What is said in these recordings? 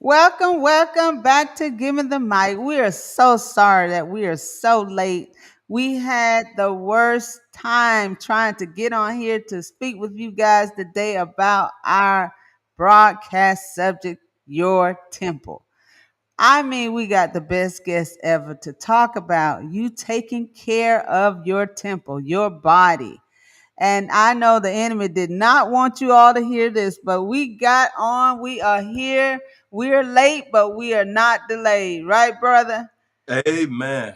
Welcome back to Giving the Mic. We are so sorry that we are so late. We had the worst time trying to get on here to speak with you guys today about our broadcast subject, your temple. I mean, we got the best guest ever to talk about you taking care of your temple, your body. And I know the enemy did not want you all to hear this, but we got on. We are here. We're late, but we are not delayed. Right, brother? Amen.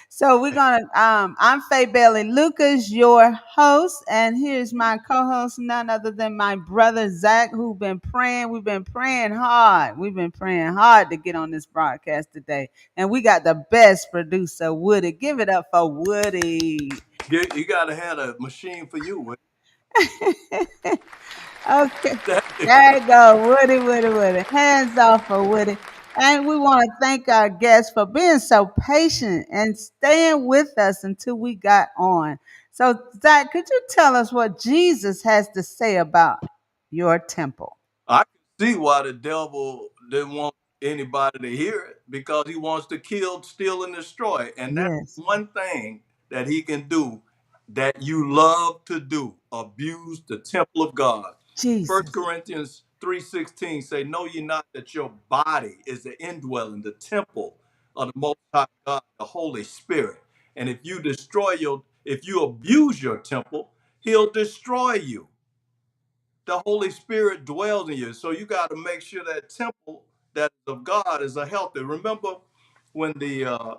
So we're gonna I'm Faye Bailey Lucas, your host, and here's my co-host, none other than my brother Zach, who's been praying. We've been praying hard. We've been praying hard to get on this broadcast today. And we got the best producer, Woody. Give it up for Woody. You got to have a machine for you. Okay. That is There you go. Woody. Hands off for Woody. And we want to thank our guests for being so patient and staying with us until we got on. So, Zach, could you tell us what Jesus has to say about your temple? I can see why the devil didn't want anybody to hear it because he wants to kill, steal, and destroy. And that's Yes. one thing that he can do that you love to do, abuse the temple of God. First Jesus. Corinthians 3:16 say, know ye not that your body is the indwelling, the temple of the Most High God, the Holy Spirit. And if you abuse your temple, he'll destroy you. The Holy Spirit dwells in you. So you got to make sure that temple that is of God is a healthy. Remember when the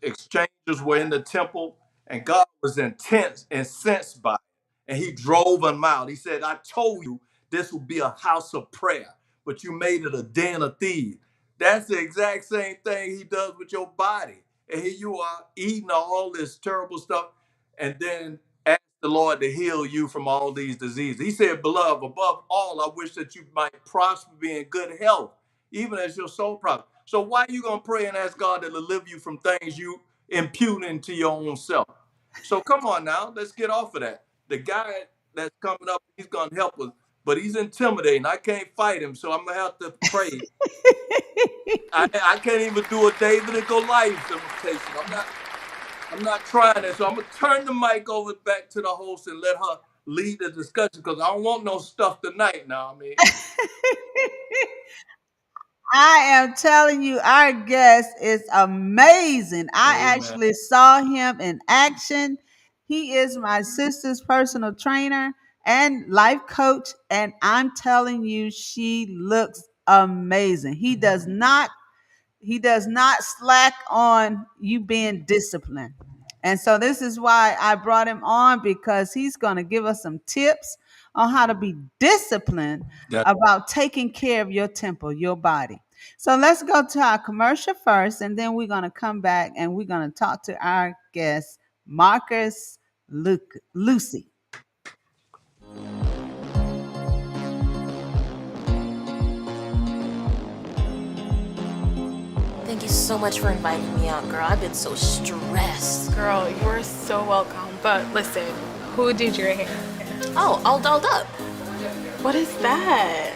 exchangers were in the temple and God was intense, incensed by it, and he drove them out. He said, I told you this would be a house of prayer, but you made it a den of thieves. That's the exact same thing he does with your body. And here you are eating all this terrible stuff, and then ask the Lord to heal you from all these diseases. He said, beloved, above all, I wish that you might prosper, be in good health, even as your soul prospers. So why are you going to pray and ask God to deliver you from things you impute into your own self? So come on now, let's get off of that. The guy that's coming up, he's going to help us, but he's intimidating. I can't fight him, so I'm going to have to pray. I can't even do a David and Goliath imitation. I'm not trying it. So I'm gonna turn the mic over back to the host and let her lead the discussion because I don't want no stuff tonight. Now, I mean, I am telling you, our guest is amazing. I amen. actually saw him in action. He is my sister's personal trainer and life coach, and I'm telling you, she looks amazing. He does not slack on you being disciplined. And so this is why I brought him on because he's going to give us some tips on how to be disciplined That, about taking care of your temple, your body. So let's go to our commercial first, and then we're going to come back and we're going to talk to our guest, Marcus Lucy. Thank you so much for inviting me out, girl. I've been so stressed. Girl, you're so welcome. But listen, who did your hair? Oh, all dolled up. What is that?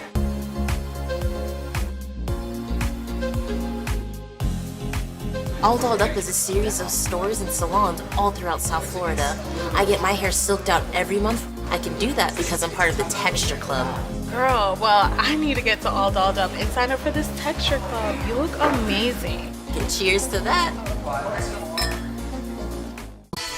All Dolled Up is a series of stores and salons all throughout South Florida. I get my hair silked out every month. I can do that because I'm part of the Texture Club. Girl, well, I need to get to All Dolled Up and sign up for this texture club. You look amazing. And cheers to that.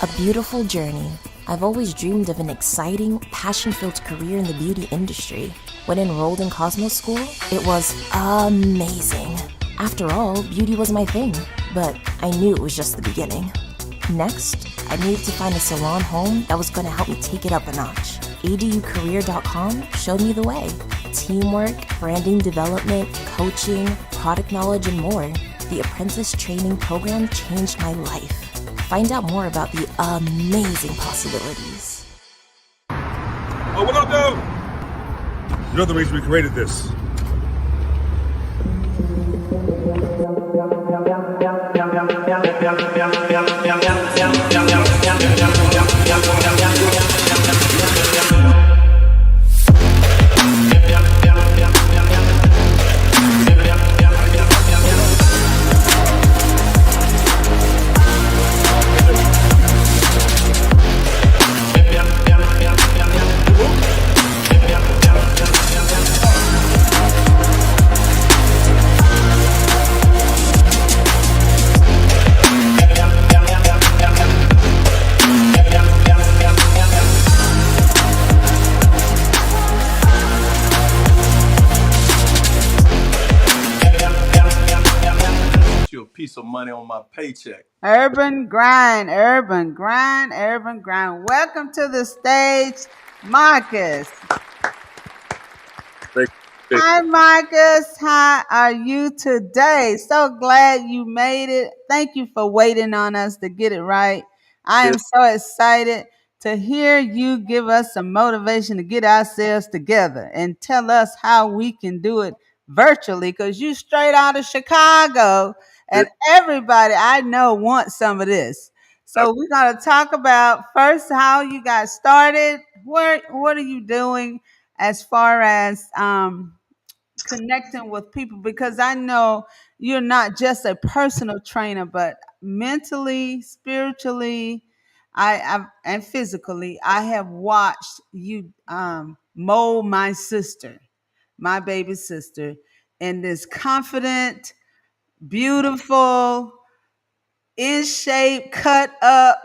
A beautiful journey. I've always dreamed of an exciting, passion-filled career in the beauty industry. When enrolled in Cosmos School, it was amazing. After all, beauty was my thing, but I knew it was just the beginning. Next, I needed to find a salon home that was going to help me take it up a notch. aducareer.com showed me the way. Teamwork, branding development, coaching, product knowledge, and more. The apprentice training program changed my life. Find out more about the amazing possibilities. Oh, what up, though? You know the reason we created this. some money on my paycheck. Urban grind, urban grind, urban grind. Welcome to the stage, Marcus. Thank you. Hi, Marcus. How are you today? So glad you made it. Thank you for waiting on us to get it right. I Yeah, am so excited to hear you give us some motivation to get ourselves together and tell us how we can do it virtually because you straight out of Chicago yeah. and everybody I know wants some of this. I, So we're going to talk about first how you got started. What are you doing as far as connecting with people because I know you're not just a personal trainer, but mentally, spiritually, and physically, I have watched you mold my sister, my baby sister, in this confident, beautiful, in shape, cut up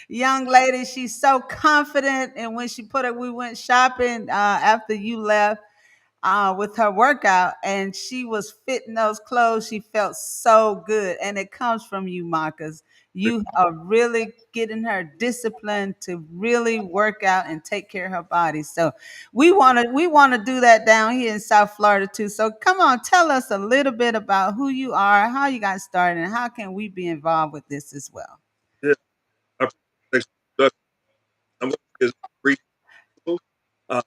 young lady. She's so confident, and when she put it, we went shopping after you left with her workout and she was fitting those clothes. She felt so good. And it comes from you, Marcus. You are really getting her disciplined to really work out and take care of her body. So we want to do that down here in South Florida too. So come on, tell us a little bit about who you are, how you got started, and how can we be involved with this as well. yeah, I appreciate the I'm going to get reasonable. Uh,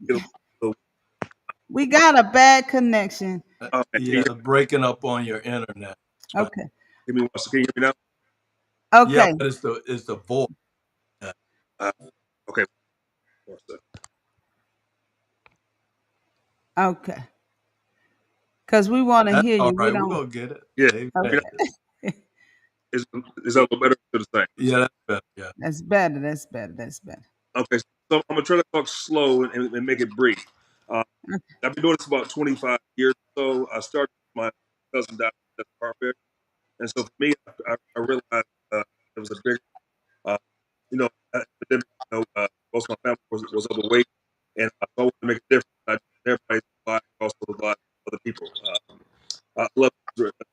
get a little, We got a bad connection. okay, can you Yeah, breaking up on your internet. But Okay. give me one second? Can you hear me yeah, Okay. but it's the voice. Uh, now? Okay, one second. Okay. Because we want to That's hear all you. We right. We're don't. gonna get it. Yeah, Amen. you know, Okay. is that a little better to the same? Yeah, that's better. Yeah. That's better. That's better. That's better. Okay, so I'm gonna try to talk slow and make it brief. Uh, I've been doing this about 25 years or so. I started with my cousin died at the car fair, and so for me, I realized there was a big, uh, epidemic. Most of my family was overweight, and I wanted to make a difference. I everybody's life, also the lives of other people. I love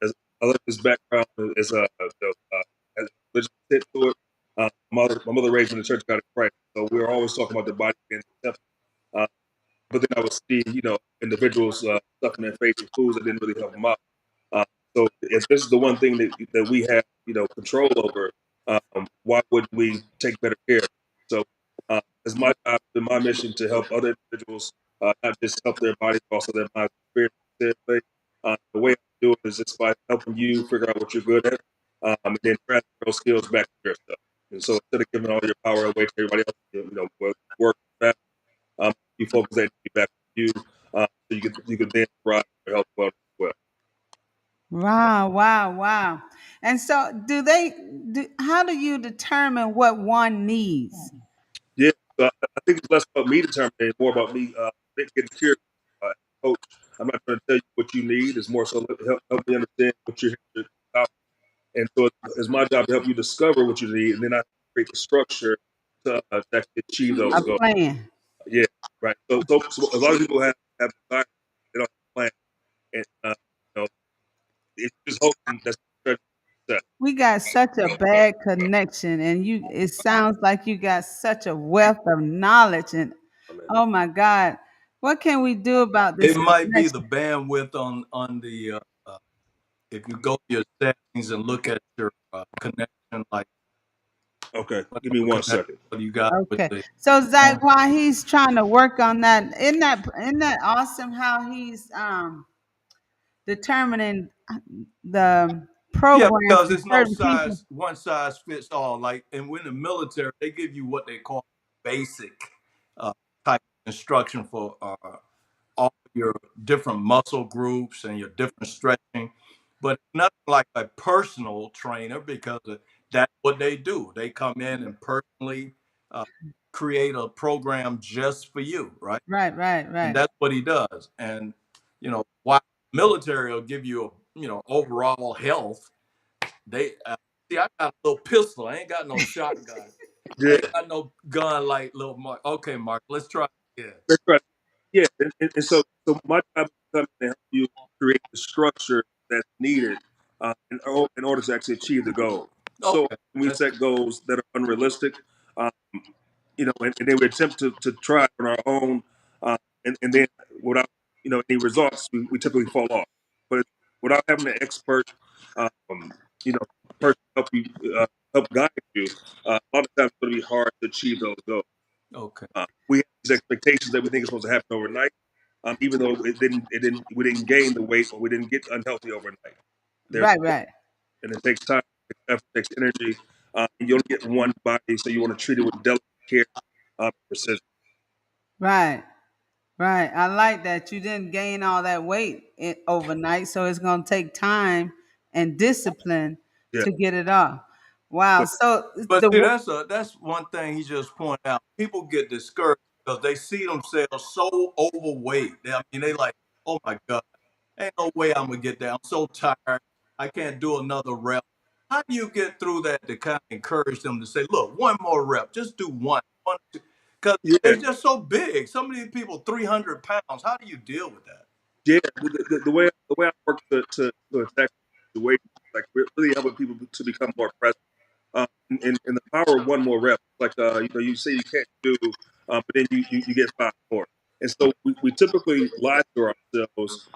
as I love his background as as religious hit to it. My mother raised me in the Church of God in Christ, so we were always talking about the body being the temple. Uh, but then I would see, individuals stuffing their face with foods that didn't really help them out. Uh, so if this is the one thing that we have, control over, why wouldn't we take better care? So it's my job and my mission to help other individuals, not just help their body, but also their mind, spirit, faith. The way I do it is just by helping you figure out what you're good at, and then transfer those skills back to yourself. And so instead of giving all your power away to everybody else, work back, you focus that back to you, so you can then thrive for health well as well. Wow, wow, wow. And so how do you determine what one needs? Yeah, so I think it's less about me determining, it's more about me getting curious. As a coach, I'm not trying to tell you what you need. It's more so help me understand what you're here about. And so it's my job to help you discover what you need, and then I create the structure to actually achieve those A goals. plan. Yeah, right. So a lot of people have desires, they don't have a plan, and it's just hoping that's success. We got such a bad connection, and it sounds like you got such a wealth of knowledge. And Amen. oh my God, what can we do about It this might be the connection? bandwidth on the if you go to your settings and look at your connection, like Okay, give me whatever one connection second. you got with Okay. the So Zach, while he's trying to work on that, isn't that awesome how he's determining the yeah, program because for it's no certain people? size one size fits all. Like, and when the military, they give you what they call basic uh, type of instruction for all your different muscle groups and your different stretching. But it's nothing like a personal trainer because that's what they do. They come in and personally uh, create a program just for you, right? Right, right, And right. that's what he does. And while military will give you overall health, they see. I got a little pistol. I ain't got no shotgun. I Yeah, ain't got no gun like little Mark. Okay, Mark, let's try again. that's right. Yeah, and so my job is to come in and help you create the structure that's needed in order to actually achieve the goal. So Okay. we That's set goals that are unrealistic, um, and then we attempt to try it on our own, and then without any results, we typically fall off. But without having an expert, um, person help you help guide you, a lot of times it's going to be hard to achieve those goals. okay. We have these expectations that we think is supposed to happen overnight, even though we didn't gain the weight or we didn't get unhealthy overnight. There's Right, right, and it takes time, it takes effort, it takes energy. And you only get one body, so you want to treat it with delicate care, precision. right, right. I like that you didn't gain all that weight overnight, so it's going to take time and discipline Yeah, to get it off. Wow. but So But the see, that's one thing he just pointed out. People get discouraged because they see themselves so overweight. I mean, they like, oh my God, ain't no way I'm gonna get there. I'm so tired. I can't do another rep. How do you get through that to kind of encourage them to say, look, one more rep, just do one, because yeah, they're just so big. Some of these people, 300 pounds. How do you deal with that? yeah. The way I work to attack the weight, like really helping people to become more present. And the power of one more rep, like you say you can't do, but then you get five more. And so we typically lie to ourselves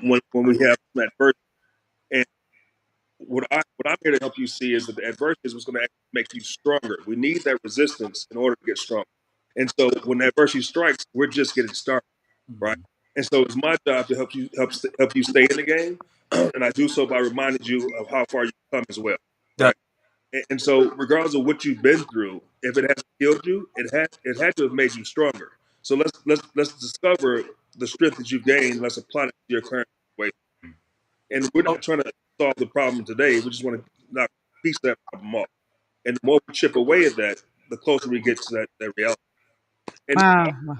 when we have some adversity. And what I'm here to help you see is that the adversity is what's going to make you stronger. We need that resistance in order to get stronger. And so when adversity strikes, we're just getting started, right? Mhm. And so it's my job to help you stay in the game, and I do so by reminding you of how far you've come as well, That right? And so regardless of what you've been through, if it hasn't killed you, it had to have made you stronger. So let's discover the strength that you've gained. Let's apply it to your current situation. And we're oh, not trying to solve the problem today. We just want to knock a piece of that problem off. And the more we chip away at that, the closer we get to that reality. And I wow.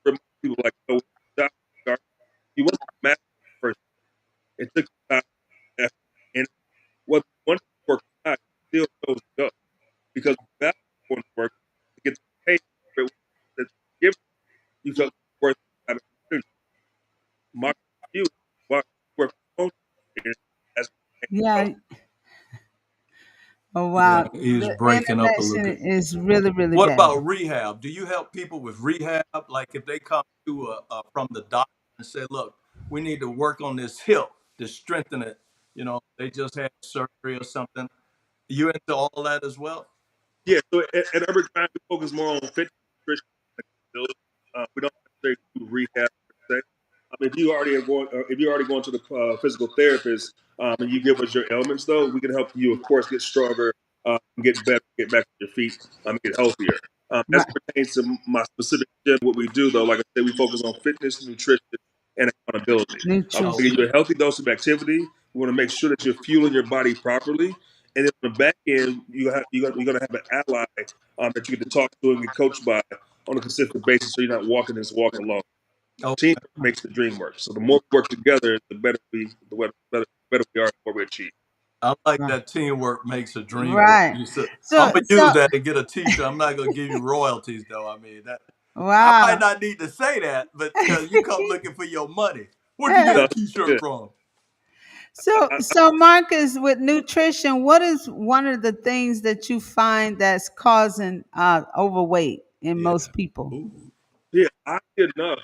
remind people like, you wasn't a master person. It took time, effort, and what once you work out, you still chose to go because without going to work to get the pay for it that you give, you felt worth that opportunity. My view, why you work from home, and that's Yeah. Oh, yeah, wow. he's The breaking up a little internet bit. is really, really What bad. about rehab? Do you help people with rehab? Like if they come to from the doctor and say, "Look, we need to work on this hip to strengthen it." You know, they just had surgery or something. You into all that as well? yeah. So at Urban Grind, we focus more on fitness, nutrition, and ability. We don't necessarily do rehab per se. If you already going to the physical therapist, and you give us your ailments, though, we can help you, of course, get stronger, get better, get back on your feet, get healthier. As Right. it pertains to my specific gym, what we do, though, like I said, we focus on fitness, nutrition, and accountability. We Nutrition. give you a healthy dose of activity. We want to make sure that you're fueling your body properly. And then on the back end, you're going to have an ally that you get to talk to and get coached by on a consistent basis so you're not walking this walk alone. Oh, Teamwork makes the dream work. So the more we work together, the better we are, the more we achieve. I like Right. that teamwork makes a dream work. Right. You said I'm So, gonna use so, that to get a T-shirt. I'm not gonna give you royalties though. I mean that I might wow. not need to say that, but because you come looking for your money, where'd you get No, that that's T-shirt good. from? So Marcus, with nutrition, what is one of the things that you find that's causing overweight in Yeah. most people? Ooh. Yeah, I get enough.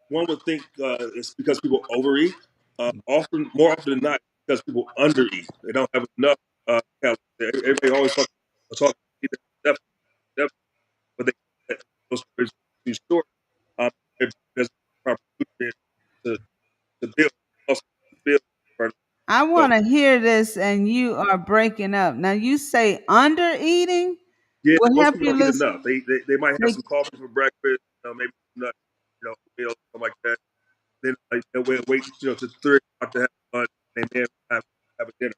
One would think it's because people overeat. More often than not, because people undereat. They don't have enough calories. Everybody always talk deficit, deficit, but those calories are too short. There's proper nutrients to, to build, also to build. I So want to hear this, and you are breaking up. Now you say under eating yeah, will most help people you don't eat lose. enough. They might have They, some coffee for breakfast, maybe some nuts, meal, something like that. Then they'll wait, to 3 o'clock to have lunch, and then have a dinner.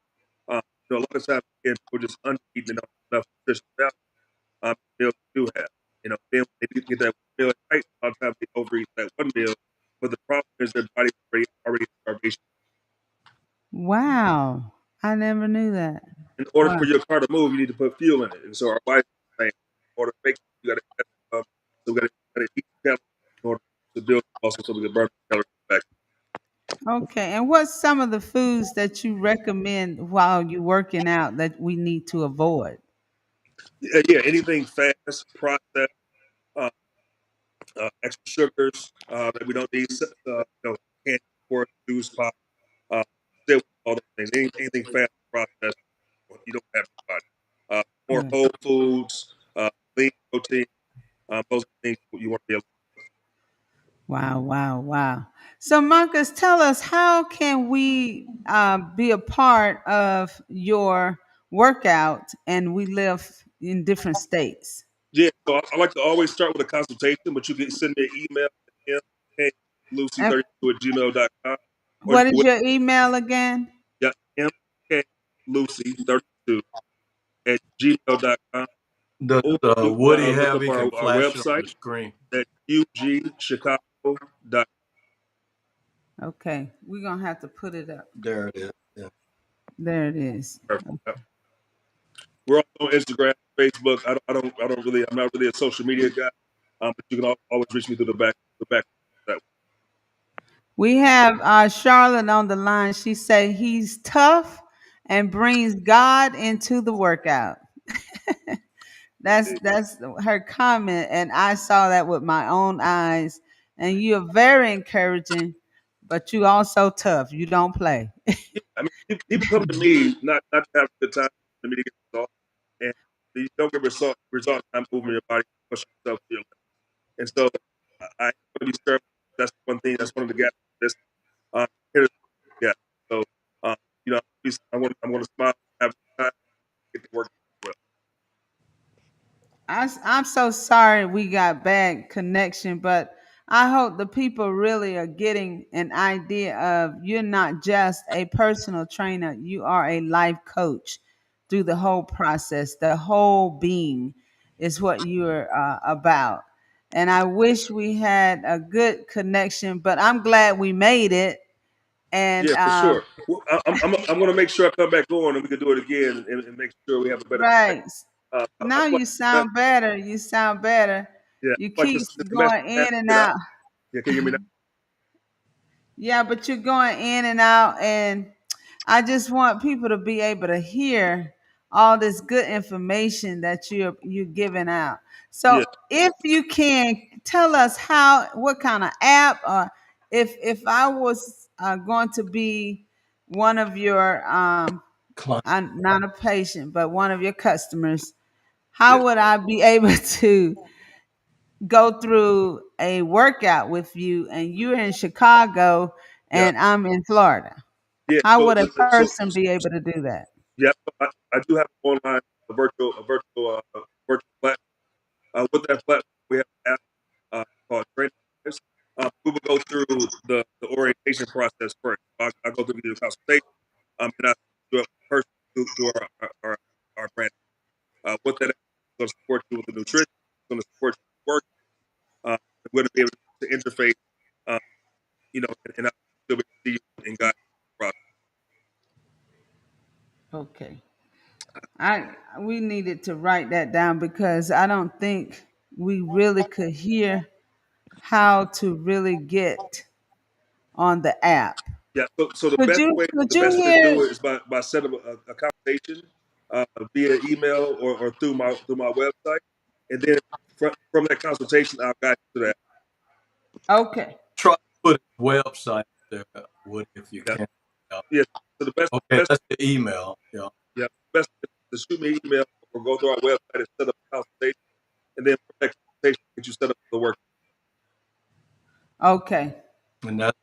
Um, a lot of times, again, people just under eating and don't have enough nutrition value. Meals they do have. Then when they get that one meal right, a lot of times they overeat that one meal. But the problem is their body already in starvation. wow, I never knew that. In order Wow. for your car to move, you need to put fuel in it. And so our body is the same. In order to make it, you got to so we got to eat calories in order to build muscle so we can burn calories back. Okay. And what's some of the foods that you recommend while you're working out that we need to avoid? Yeah, anything fast, processed, uh, extra sugars that we don't need, candy, pork, juice, pop, uh, still all those things. Anything fast, processed, you don't have in your body. More Yeah. whole foods, lean protein, those are things you want to be able. Wow, wow, wow. So, Marcus, tell us, how can we be a part of your workout and we live in different states? Yeah, so I like to always start with a consultation, but you can send me an email at And mklucy32 at gmail.com or what is your email again? yeah, mklucy32 at gmail.com, Does or you can Woody look have up it? our, Can our flash it on website the screen? at ugchicago.com. Okay, we're gonna have to put it up. There it is. Yeah. There it is. We're also on Instagram, Facebook. I'm not really a social media guy, but you can always reach me through the back. That We have Charlotte on the line. She said he's tough and brings God into the workout. That's way. that's her comment, and I saw that with my own eyes. And you're very encouraging, but you also tough. You don't play. Yeah, I mean, people come to me not to have a good time, to me to get results, and you don't get result time moving your body, pushing yourself to your limit. And so I want to be sure that's one thing. That's one of the gaps. This here, yeah. So um, I'm going to smile, have a good time, get to work well. I'm so sorry we got bad connection, but I hope the people really are getting an idea of you're not just a personal trainer, you are a life coach through the whole process. The whole being is what you're about. And I wish we had a good connection, but I'm glad we made it. And Yeah, for sure. Well, I'm going to make sure I come back on and we can do it again and make sure we have a better connection. right I now, feel like you sound better. You sound better. yeah, You I feel like keep this message going has in to and get out. out. Yeah, can you hear me now? Yeah, but you're going in and out, and I just want people to be able to hear all this good information that you're giving out. So, Yeah, if you can tell us how, what kind of app, or if I was going to be one of your Client. I'm not a patient, but one of your customers, yeah, how would I be able to go through a workout with you, and you're in Chicago yeah, and I'm in Florida? yeah. How So, would a so person be able to do that? yeah, I do have an online, a virtual platform. With that platform, we have an app called Training Lives. We will go through the orientation process first. I go through the consultation, and I do a person through our brand. What that is going to support you with the nutrition, it's going to support you with work. We're going to be able to interface, uh, and I'll still be able to see you and guide you through Okay. I We needed to write that down because I don't think we really could hear how to really get on the app. Yeah. So the Could best you way could the you best way to hear? do it is by setting up a conversation via email or through my website, and then from that consultation, I'll guide you to that. Okay. Try to put his website there, Woody, if you Yeah. can. Yeah. Yeah. So the best Okay, best that's the email. Yeah. yeah best is to shoot me an email or go through our website and set up a consultation, and then from that consultation, get you set up for the work. Okay. And that's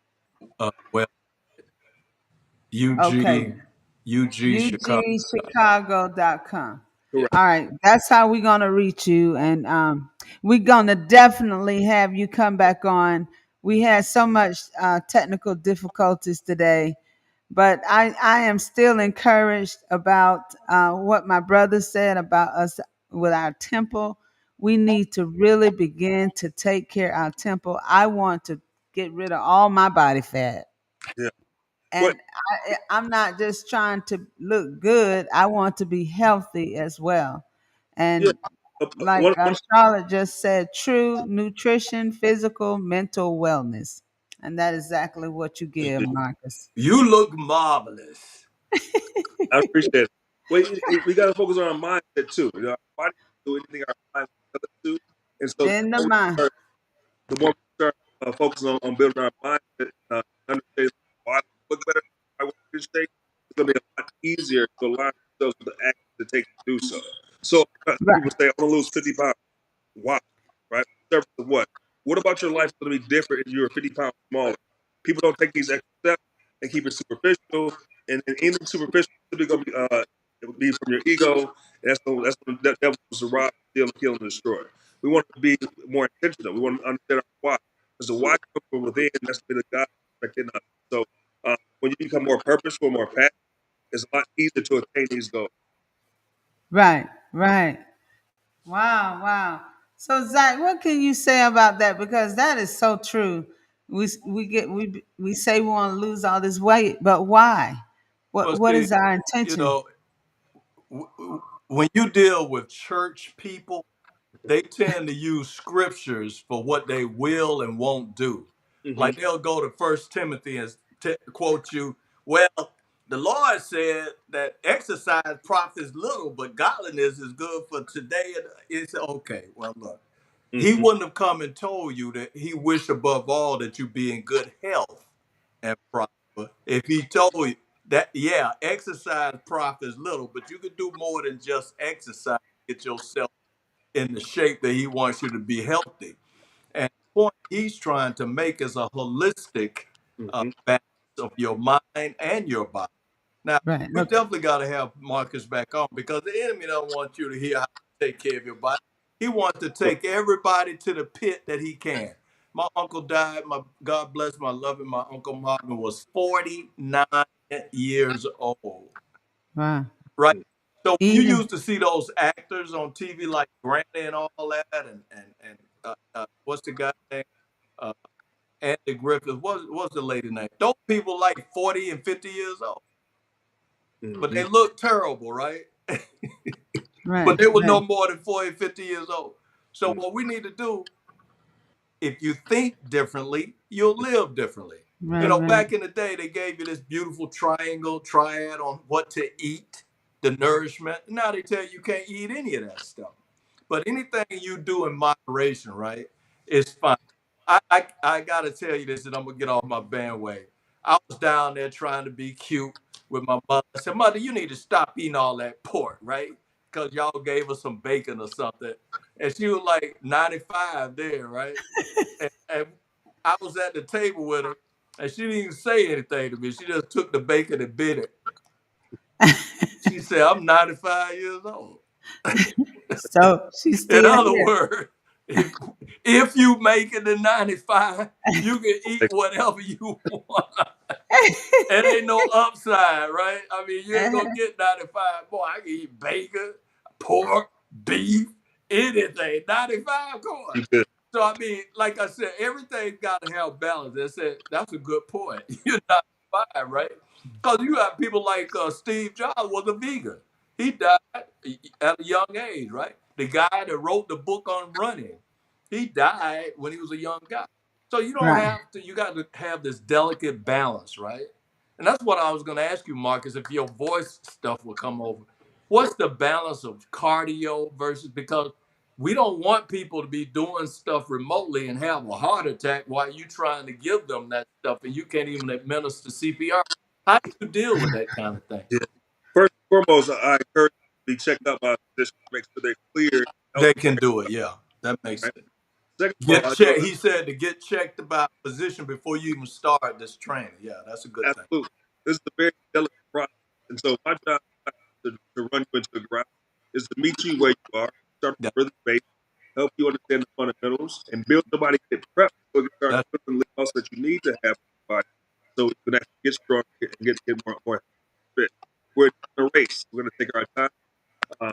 web Okay. UG Chicago. ugchicago.com. Correct. All right, that's how we're gonna reach you, and we're gonna definitely have you come back on. We had so much technical difficulties today, but I am still encouraged about what my brother said about us with our temple. We need to really begin to take care of our temple. I want to get rid of all my body fat. Yeah. What? And I'm not just trying to look good. I want to be healthy as well. Yeah. And like One Charlotte just said, true nutrition, physical, mental wellness. And that is exactly what you give, Indeed. Marcus. You look marvelous. I appreciate it. Well, we got to focus on our mindset too. You know, our body can do anything our mind tells us to, and so In the mind. the more we start focusing on building our mindset, understanding why we look better, why we're in shape, it's going to be a lot easier to align ourselves with the action to take to do so. So people Right. say, "I want to lose 50 pounds." Why? Right? Service of what? What about your life is going to be different if you're 50 pounds smaller? People don't take these extra steps and keep it superficial, and anything superficial is going to be it would be from your ego, and that's the devil wants to rob, steal, kill, and destroy. We want to be more intentional. We want to understand our why, because the why comes from within. That's the God in us. So when you become more purposeful, more passionate, it's a lot easier to attain these goals. Right. Right. Wow. Wow. So Zach, what can you say about that? Because that is so true. We say we want to lose all this weight, but why? Well, What see, is our you intention? know, when you deal with church people, they tend to use scriptures for what they will and won't do. Mm-hmm. Like they'll go to First Timothy and quote you, "Well, the Lord said that exercise profits little, but godliness is good for today." And it's okay. Well, look, he Mm-hmm. wouldn't have come and told you that he wished above all that you be in good health and prosper if he told you that, yeah, exercise profits little, but you could do more than just exercise, get yourself in the shape that he wants you to be healthy. And the point he's trying to make is a holistic Mm-hmm. balance of your mind and your body. Now, Right. we Okay. definitely got to have Marcus back on because the enemy don't want you to hear how to take care of your body. He wants to take everybody to the pit that he can. My uncle died. My God bless my loving. My uncle Martin was 49 years old. Wow. Right. So when you Even used to see those actors on TV like Granny and all that, and what's the guy's name? Uh, Andy Griffith. What's the lady name? Those people like 40 and 50 years old, but Mm-hmm. they look terrible, right? But right. they were Right. no more than 40 and 50 years old. So what we need to do, if you think differently, you'll live differently. You Right. know, Right. back in the day, they gave you this beautiful triangle, triad on what to eat, the nourishment. Now they tell you you can't eat any of that stuff. But anything you do in moderation, right, is fine. I got to tell you this, and I'm going to get off my bandwagon. I was down there trying to be cute with my mother. I said, Mother, you need to stop eating all that pork, right? Because y'all gave us some bacon or something. And she was like 95 there, right? And I was at the table with her, and she didn't even say anything to me. She just took the bacon and bit it. She said, "I'm 95 years old." So she's In still other here. words, if you make it to 95, you can eat whatever you want. It ain't no upside, right? I mean, you ain't gonna get 95. Boy, I can eat bacon, pork, beef, anything. 95, come on. You good. So I mean, like I said, everything's got to have balance. I said that's a good point. You're not fine, right? Because you got people like Steve Jobs was a vegan. He died at a young age, right? The guy that wrote the book on running, he died when he was a young guy. So you don't Right. have to. You got to have this delicate balance, right? And that's what I was going to ask you, Marcus, if your voice stuff will come over. What's the balance of cardio versus because we don't want people to be doing stuff remotely and have a heart attack while you trying to give them that stuff and you can't even administer CPR. How do you deal with that kind of thing? Yeah. First and foremost, I encourage you to be checked out by a physician to make sure they're clear. They can do it, yeah. That makes Right? sense. Second of Get all, checked. He said to get checked about physician before you even start this training. Yeah, that's a good thing. absolutely, this is a very delicate process, and so my job to run you into the ground is to meet you where you are, start Yeah, with the base, help you understand the fundamentals, and build somebody get prepped so you can start that's building the muscle that you need to have in your body, so you can actually get stronger and get more fit. We're in a race. We're going to take our time. Uh,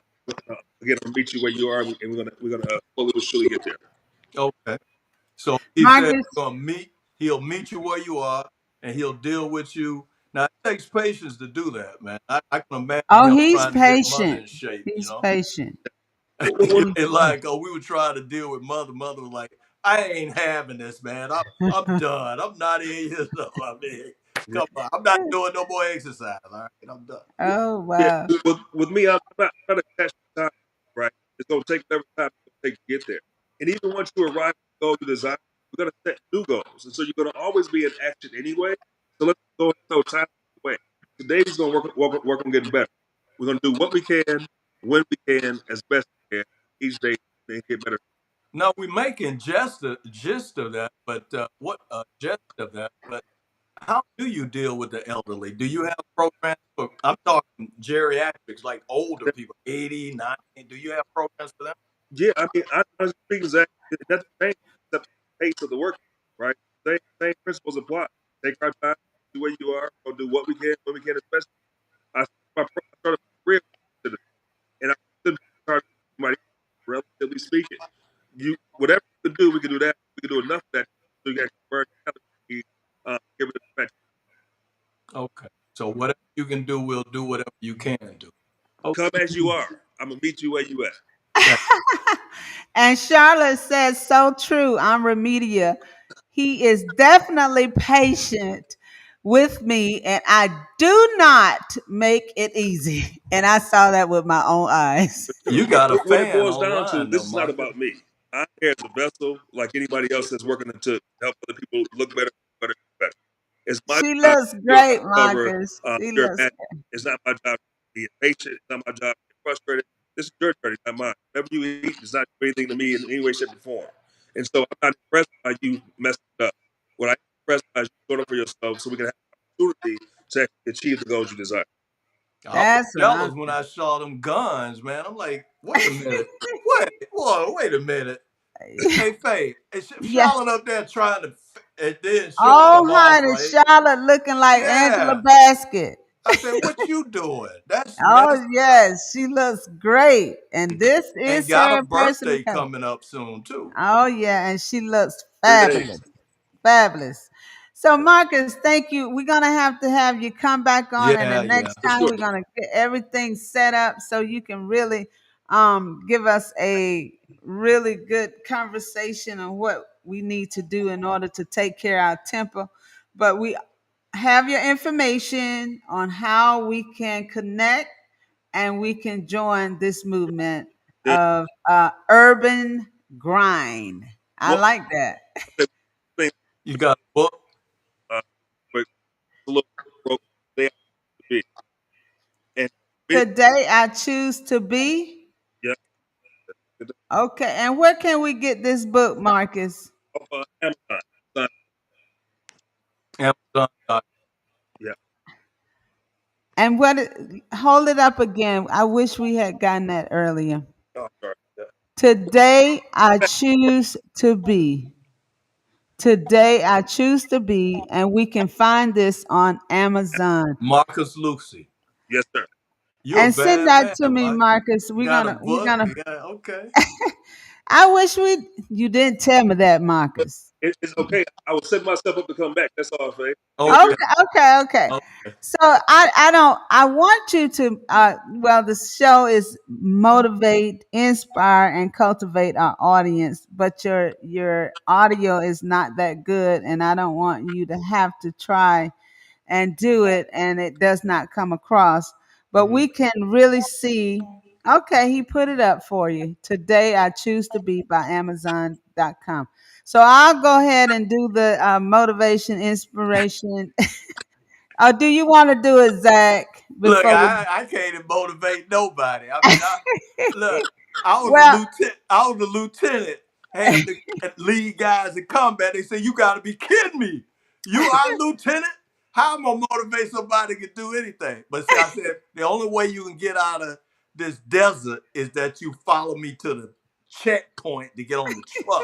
Again, I'll meet you where you are, and we're gonna slowly but surely get there. okay. So he said Marcus. he'll meet you where you are and he'll deal with you. Now it takes patience to do that, man. I can imagine Oh, him he's trying to get mother patient. in shape, you He's know. patient. What, He's And patient. like we were trying to deal with mother. Mother was like, I ain't having this, man. I'm done. I'm 98 years old. I mean, Yeah. come on. I'm not doing no more exercise. All right, I'm done. Oh Yeah, wow. with me, I'm not attached to time, right? It's gonna take whatever time it's gonna take to get there. And even once you arrive at the goal you desire, we're gonna set new goals, and so you're gonna always be in action anyway. So let's go and throw time away. Today we're gonna work on getting better. We're gonna do what we can, when we can, as best we can, each day, and get better. No, we're making gist of that, but what jest of that? But how do you deal with the elderly? Do you have programs for? I'm talking geriatrics, like older people, 80, 90. Do you have programs for them? Yeah, I mean, I speak exactly nothing changed except the pace of the work, right? Same principles apply. Take our time, do where you are, go do what we can when we can, especially. I started my career and I couldn't start somebody, relatively speaking. You whatever you can do, we can do that. We can do enough of that so you can convert give it a match. Okay. So whatever you can do, we'll do whatever you can do. Come Okay. as you are. I'm gonna meet you where you at. Thank And Charlotte says, so true. I'm Remedia. He is definitely patient with me, and I do not make it easy. And I saw that with my own eyes. Sure. you got a What it fan boils down to, online though, this is not Marcus. about me. I'm here as a vessel, like anybody else that's working to help other people look better, better, better. It's my She job looks to great, uncover Marcus. She your looks magic. It's not my job to be impatient. It's not my job to be frustrated. This is your journey, not mine. Whatever you eat does not do anything to me in any way, shape, or form. And so I'm not impressed by you messing it up. What I'm impressed by is you sort of for yourself so we can have an opportunity to actually achieve the goals you desire. I was that's what jealous I'm. when I saw them guns, man. I'm like, wait a minute. Whoa, wait a minute. Hey, Faye, is Yeah. Charlotte up there trying to, and then showing Oh, them off, honey, right? Charlotte looking like Angela Yeah. Basket. I said, what you doing? That's messed Oh, up. yes, she looks great. And this And is got a her in person in birthday color. coming up soon, too. Oh, yeah, and she looks 3 days. fabulous. Fabulous. So, Marcus, thank you. We're going to have you come back on, and the Yeah. next For time sure. we're going to get everything set up so you can really give us a really good conversation on what we need to do in order to take care of our temple. But we have your information on how we can connect and we can join this movement Then of urban grind. I one like that. thing, You got a book? uh, but it's a little broke. They have to be. And vision, Today I choose to be. yeah, Okay, and where can we get this book, Marcus? off Amazon. Son, Amazon. yeah. And hold it up again. I wish we had gotten that earlier. Oh, sorry. Yeah. Today I choose to be. Today I choose to be, and we can find this on Amazon. Marcus Lucy. Yes, sir. You're a And send bad that man, to me, Marcus. Marcus. You got a book? Yeah, okay. I wish you didn't tell me that, But Marcus. it's okay. I will set myself up to come back. That's all, Faye. You're Okay. good. Okay. Okay. So I don't I want you to well the show is motivate, inspire, and cultivate our audience, but your audio is not that good, and I don't want you to have to try and do it and it does not come across. But Hmm. we can really see, okay, he put it up for you. Today I choose to be by Amazon.com. So I'll go ahead and do the motivation, inspiration. Oh, do you want to do it, Zach? Look, Before we I can't even motivate nobody. I mean, look. well, I was the lieutenant. Had the lead guys in combat. They said, "You got to be kidding me! You are a lieutenant? How am I gonna motivate somebody to do anything?" But see, I said the only way you can get out of this desert is that you follow me to the checkpoint to get on the truck.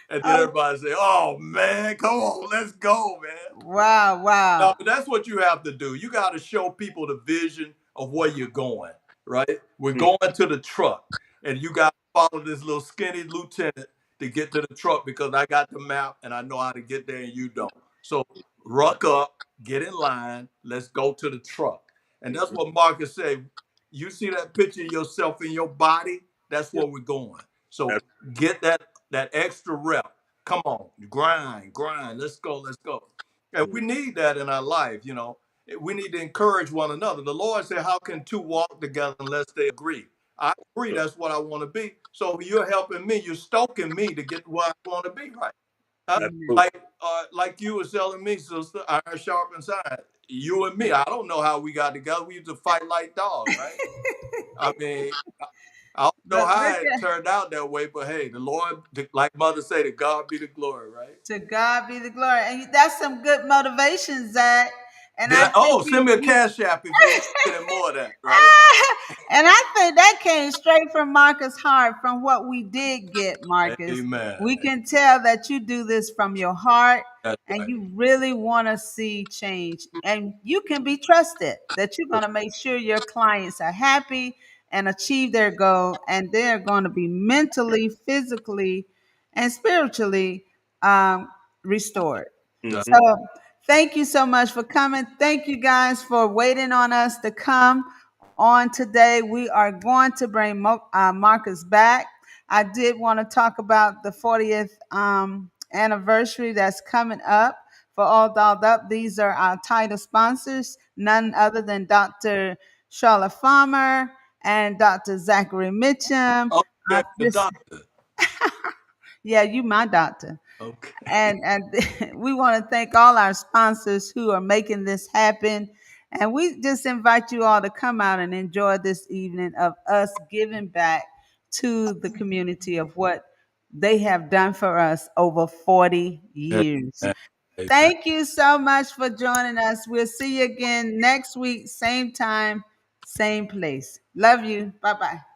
And then oh, everybody say, "Oh man, come on, let's go, man." wow, No, wow. but that's what you have to do. You got to show people the vision of where you're going, right? We're going to the truck, and you got to follow this little skinny lieutenant to get to the truck because I got the map and I know how to get there and you don't. So ruck up, get in line, let's go to the truck. And that's Hmm. what Marcus said. You see that picture of yourself in your body? That's Yeah. where we're going. So That's get that that extra rep. Come on, grind, grind. Let's go, let's go. And we need that in our life, you know. We need to encourage one another. The Lord said, how can two walk together unless they agree? I agree, that's what I want to be. So you're helping me, you're stoking me to get where I want to be, right? Huh? Amen. Absolutely. Like you was telling me, sister, iron sharpens iron. You and me, I don't know how we got together. We used to fight like dogs, right? I mean, I don't know But how look it at turned out that way, but hey, the Lord, like Mother say, to God be the glory, right? to God be the glory. And that's some good motivation, Zach. And I think Oh, send me a you cash app if you want any more of that, right? and I think that came straight from Marcus' heart, from what we did get, Marcus. Amen. We can tell that you do this from your heart That's and right. you really want to see change. And you can be trusted that you're going That's to make sure your clients are happy and achieve their goal, and they're going to be mentally, physically, and spiritually restored. right. That's Hmm. So, thank you so much for coming. Thank you guys for waiting on us to come on today. We are going to bring Marcus back. I did want to talk about the 40th anniversary that's coming up for All Dolled Up. These are our title sponsors, none other than Dr. Charlotte Farmer and Dr. Zachary Mitchum. okay. The This, doctor. yeah, you my doctor. Okay. And we want to thank all our sponsors who are making this happen. And we just invite you all to come out and enjoy this evening of us giving back to the community of what they have done for us over 40 years. Amen. Amen. Thank you so much for joining us. We'll see you again next week, same time, same place. Love you. Bye bye.